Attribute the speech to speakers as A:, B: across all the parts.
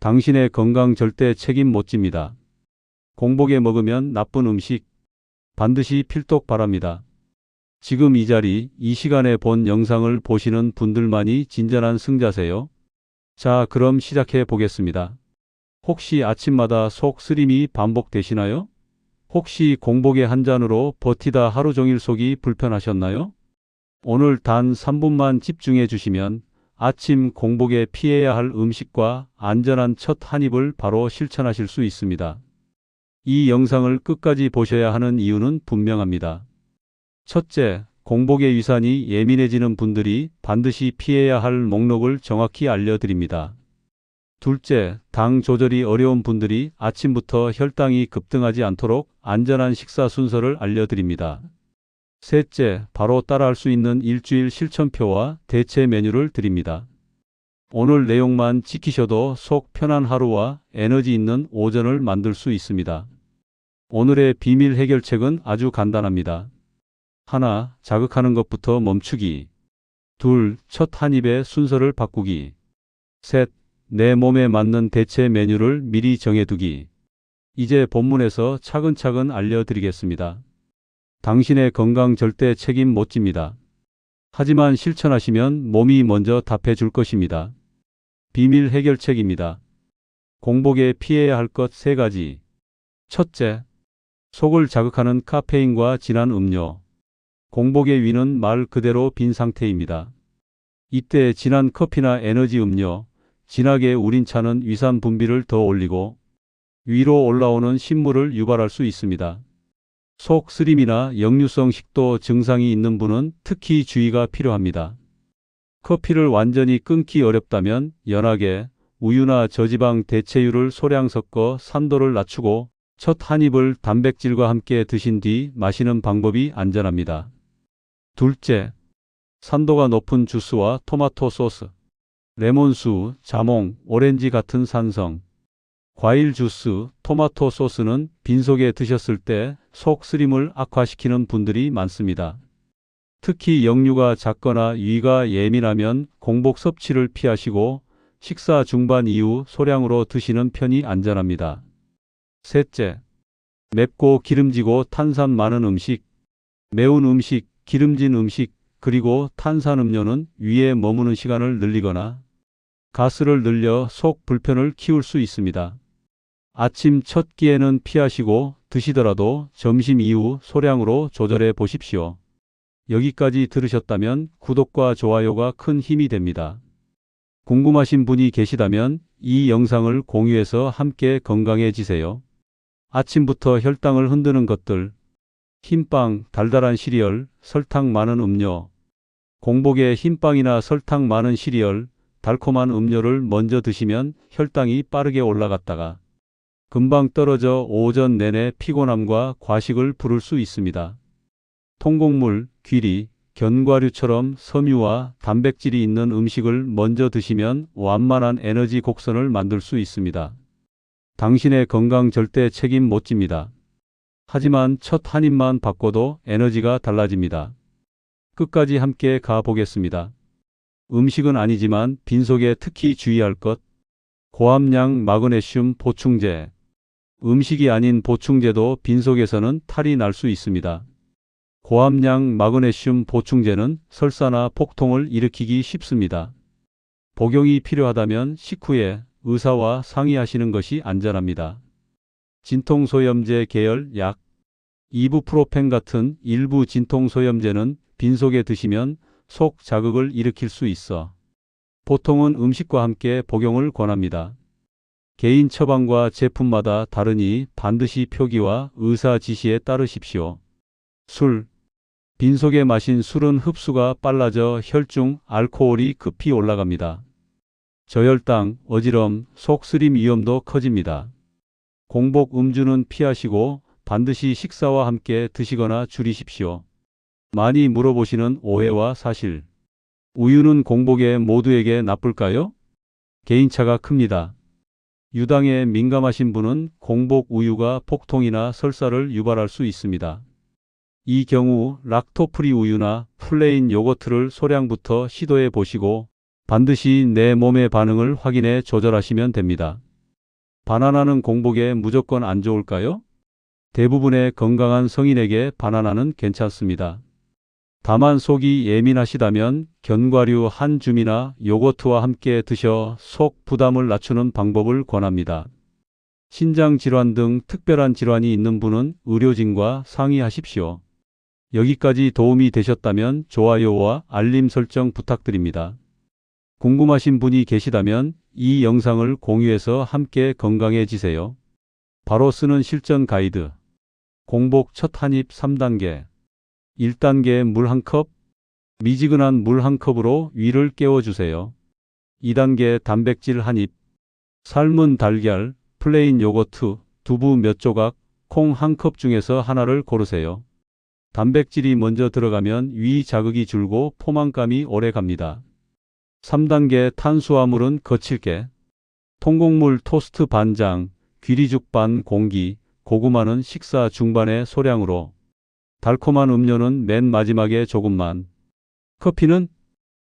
A: 당신의 건강 절대 책임 못 집니다. 공복에 먹으면 나쁜 음식 반드시 필독 바랍니다. 지금 이 자리, 이 시간에 본 영상을 보시는 분들만이 진정한 승자세요. 자, 그럼 시작해 보겠습니다. 혹시 아침마다 속 쓰림이 반복되시나요? 혹시 공복에 한 잔으로 버티다 하루 종일 속이 불편하셨나요? 오늘 단 3분만 집중해 주시면 아침 공복에 피해야 할 음식과 안전한 첫 한 입을 바로 실천하실 수 있습니다. 이 영상을 끝까지 보셔야 하는 이유는 분명합니다. 첫째, 공복의 위산이 예민해지는 분들이 반드시 피해야 할 목록을 정확히 알려드립니다. 둘째, 당 조절이 어려운 분들이 아침부터 혈당이 급등하지 않도록 안전한 식사 순서를 알려드립니다. 셋째, 바로 따라할 수 있는 일주일 실천표와 대체 메뉴를 드립니다. 오늘 내용만 지키셔도 속 편한 하루와 에너지 있는 오전을 만들 수 있습니다. 오늘의 비밀 해결책은 아주 간단합니다. 하나, 자극하는 것부터 멈추기. 둘, 첫 한 입의 순서를 바꾸기. 셋, 내 몸에 맞는 대체 메뉴를 미리 정해두기. 이제 본문에서 차근차근 알려드리겠습니다. 당신의 건강 절대 책임 못 집니다. 하지만 실천하시면 몸이 먼저 답해 줄 것입니다. 비밀 해결책입니다. 공복에 피해야 할 것 3가지. 첫째, 속을 자극하는 카페인과 진한 음료. 공복의 위는 말 그대로 빈 상태입니다. 이때 진한 커피나 에너지 음료, 진하게 우린 차는 위산 분비를 더 올리고 위로 올라오는 신물을 유발할 수 있습니다. 속 쓰림이나 역류성 식도 증상이 있는 분은 특히 주의가 필요합니다. 커피를 완전히 끊기 어렵다면 연하게 우유나 저지방 대체유를 소량 섞어 산도를 낮추고 첫 한 입을 단백질과 함께 드신 뒤 마시는 방법이 안전합니다. 둘째, 산도가 높은 주스와 토마토 소스, 레몬수, 자몽, 오렌지 같은 산성, 과일 주스, 토마토 소스는 빈속에 드셨을 때 속 쓰림을 악화시키는 분들이 많습니다. 특히 역류가 작거나 위가 예민하면 공복 섭취를 피하시고 식사 중반 이후 소량으로 드시는 편이 안전합니다. 셋째, 맵고 기름지고 탄산 많은 음식, 매운 음식, 기름진 음식, 그리고 탄산음료는 위에 머무는 시간을 늘리거나 가스를 늘려 속 불편을 키울 수 있습니다. 아침 첫 끼에는 피하시고 드시더라도 점심 이후 소량으로 조절해 보십시오. 여기까지 들으셨다면 구독과 좋아요가 큰 힘이 됩니다. 궁금하신 분이 계시다면 이 영상을 공유해서 함께 건강해지세요. 아침부터 혈당을 흔드는 것들, 흰빵, 달달한 시리얼, 설탕 많은 음료. 공복에 흰빵이나 설탕 많은 시리얼, 달콤한 음료를 먼저 드시면 혈당이 빠르게 올라갔다가 금방 떨어져 오전 내내 피곤함과 과식을 부를 수 있습니다. 통곡물, 귀리, 견과류처럼 섬유와 단백질이 있는 음식을 먼저 드시면 완만한 에너지 곡선을 만들 수 있습니다. 당신의 건강 절대 책임 못 집니다. 하지만 첫 한 입만 바꿔도 에너지가 달라집니다. 끝까지 함께 가보겠습니다. 음식은 아니지만 빈속에 특히 주의할 것. 고함량 마그네슘 보충제. 음식이 아닌 보충제도 빈속에서는 탈이 날 수 있습니다. 고함량 마그네슘 보충제는 설사나 복통을 일으키기 쉽습니다. 복용이 필요하다면 식후에 의사와 상의하시는 것이 안전합니다. 진통소염제 계열 약, 이부프로펜 같은 일부 진통소염제는 빈속에 드시면 속 자극을 일으킬 수 있어 보통은 음식과 함께 복용을 권합니다. 개인 처방과 제품마다 다르니 반드시 표기와 의사 지시에 따르십시오. 술. 빈속에 마신 술은 흡수가 빨라져 혈중 알코올이 급히 올라갑니다. 저혈당, 어지럼, 속 쓰림 위험도 커집니다. 공복 음주는 피하시고 반드시 식사와 함께 드시거나 줄이십시오. 많이 물어보시는 오해와 사실. 우유는 공복에 모두에게 나쁠까요? 개인차가 큽니다. 유당에 민감하신 분은 공복 우유가 복통이나 설사를 유발할 수 있습니다. 이 경우 락토프리 우유나 플레인 요거트를 소량부터 시도해 보시고 반드시 내 몸의 반응을 확인해 조절하시면 됩니다. 바나나는 공복에 무조건 안 좋을까요? 대부분의 건강한 성인에게 바나나는 괜찮습니다. 다만 속이 예민하시다면 견과류 한 줌이나 요거트와 함께 드셔 속 부담을 낮추는 방법을 권합니다. 신장 질환 등 특별한 질환이 있는 분은 의료진과 상의하십시오. 여기까지 도움이 되셨다면 좋아요와 알림 설정 부탁드립니다. 궁금하신 분이 계시다면 이 영상을 공유해서 함께 건강해지세요. 바로 쓰는 실전 가이드. 공복 첫 한입 3단계. 1단계 물 1컵. 미지근한 물 1컵으로 위를 깨워주세요. 2단계 단백질 한입. 삶은 달걀, 플레인 요거트, 두부 몇 조각, 콩 1컵 중에서 하나를 고르세요. 단백질이 먼저 들어가면 위 자극이 줄고 포만감이 오래 갑니다. 3단계 탄수화물은 거칠게. 통곡물 토스트 반장, 귀리죽 반 공기, 고구마는 식사 중반에 소량으로. 달콤한 음료는 맨 마지막에 조금만.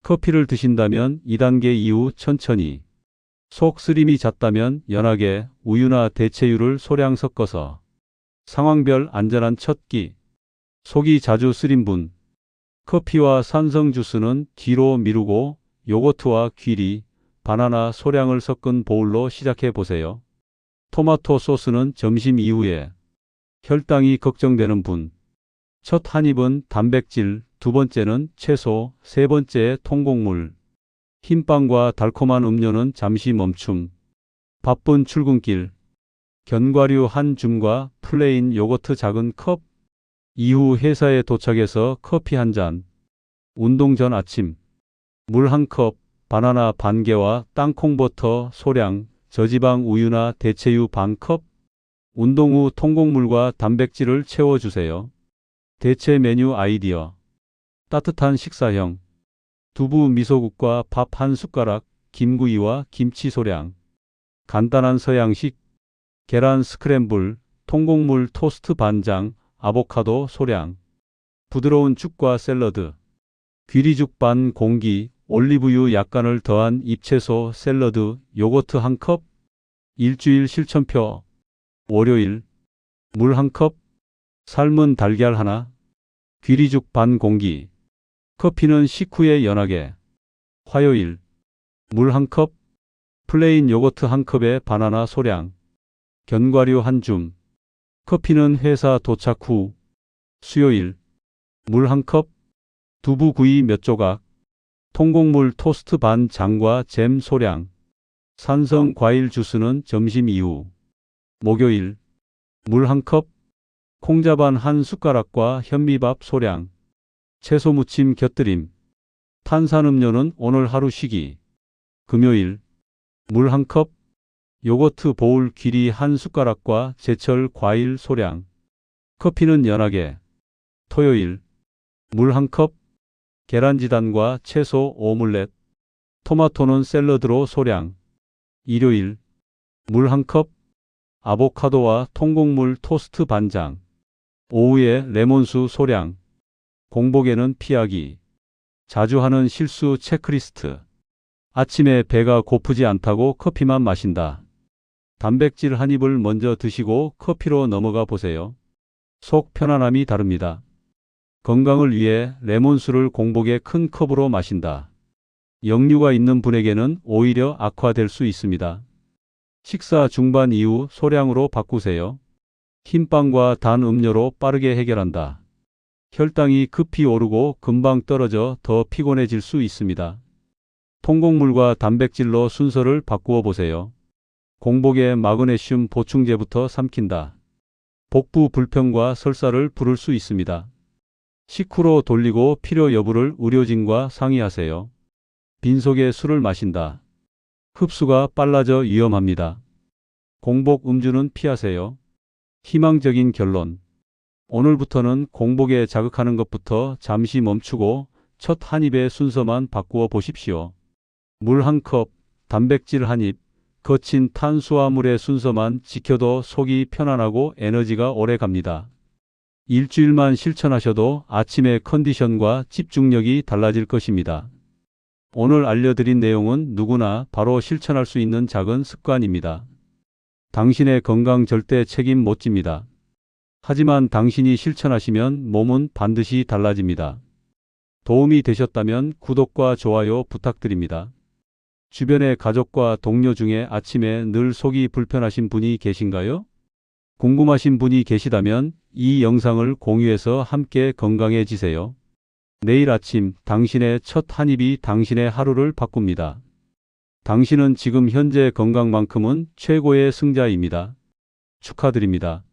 A: 커피를 드신다면 2단계 이후 천천히. 속 쓰림이 잦다면 연하게 우유나 대체유를 소량 섞어서. 상황별 안전한 첫 끼. 속이 자주 쓰린 분. 커피와 산성 주스는 뒤로 미루고 요거트와 귀리, 바나나 소량을 섞은 보울로 시작해 보세요. 토마토 소스는 점심 이후에. 혈당이 걱정되는 분. 첫 한 입은 단백질, 두 번째는 채소, 세 번째 통곡물. 흰빵과 달콤한 음료는 잠시 멈춤. 바쁜 출근길. 견과류 한 줌과 플레인 요거트 작은 컵. 이후 회사에 도착해서 커피 한 잔. 운동 전 아침. 물 1컵, 바나나 반 개와 땅콩버터 소량, 저지방 우유나 대체유 반 컵. 운동 후 통곡물과 단백질을 채워주세요. 대체 메뉴 아이디어. 따뜻한 식사형. 두부 미소국과 밥 한 숟가락, 김구이와 김치 소량. 간단한 서양식. 계란 스크램블, 통곡물 토스트 반장, 아보카도 소량. 부드러운 죽과 샐러드. 귀리죽 반 공기, 올리브유 약간을 더한 잎채소 샐러드, 요거트 1컵. 일주일 실천표. 월요일. 물 1컵. 삶은 달걀 하나. 귀리죽 반 공기. 커피는 식후에 연하게. 화요일. 물 1컵. 플레인 요거트 1컵에 바나나 소량. 견과류 한 줌. 커피는 회사 도착 후. 수요일. 물 1컵. 두부구이 몇 조각. 통곡물 토스트 반 장과 잼 소량. 산성 과일 주스는 점심 이후. 목요일. 물 1컵. 콩자반 한 숟가락과 현미밥 소량. 채소 무침 곁들임. 탄산음료는 오늘 하루 쉬기. 금요일. 물 1컵. 요거트 보울 귀리 한 숟가락과 제철 과일 소량. 커피는 연하게. 토요일. 물 1컵. 계란지단과 채소 오믈렛. 토마토는 샐러드로 소량. 일요일. 물 1컵. 아보카도와 통곡물 토스트 반장. 오후에 레몬수 소량. 공복에는 피하기. 자주 하는 실수 체크리스트. 아침에 배가 고프지 않다고 커피만 마신다. 단백질 한 입을 먼저 드시고 커피로 넘어가 보세요. 속 편안함이 다릅니다. 건강을 위해 레몬수를 공복에 큰 컵으로 마신다. 역류가 있는 분에게는 오히려 악화될 수 있습니다. 식사 중반 이후 소량으로 바꾸세요. 흰빵과 단 음료로 빠르게 해결한다. 혈당이 급히 오르고 금방 떨어져 더 피곤해질 수 있습니다. 통곡물과 단백질로 순서를 바꾸어 보세요. 공복에 마그네슘 보충제부터 삼킨다. 복부 불편과 설사를 부를 수 있습니다. 식후로 돌리고 필요 여부를 의료진과 상의하세요. 빈속에 술을 마신다. 흡수가 빨라져 위험합니다. 공복 음주는 피하세요. 희망적인 결론. 오늘부터는 공복에 자극하는 것부터 잠시 멈추고 첫 한 입의 순서만 바꾸어 보십시오. 물 1컵, 단백질 한 입, 거친 탄수화물의 순서만 지켜도 속이 편안하고 에너지가 오래 갑니다. 일주일만 실천하셔도 아침의 컨디션과 집중력이 달라질 것입니다. 오늘 알려드린 내용은 누구나 바로 실천할 수 있는 작은 습관입니다. 당신의 건강 절대 책임 못 집니다. 하지만 당신이 실천하시면 몸은 반드시 달라집니다. 도움이 되셨다면 구독과 좋아요 부탁드립니다. 주변의 가족과 동료 중에 아침에 늘 속이 불편하신 분이 계신가요? 궁금하신 분이 계시다면 이 영상을 공유해서 함께 건강해지세요. 내일 아침 당신의 첫 한 입이 당신의 하루를 바꿉니다. 당신은 지금 현재 건강만큼은 최고의 승자입니다. 축하드립니다.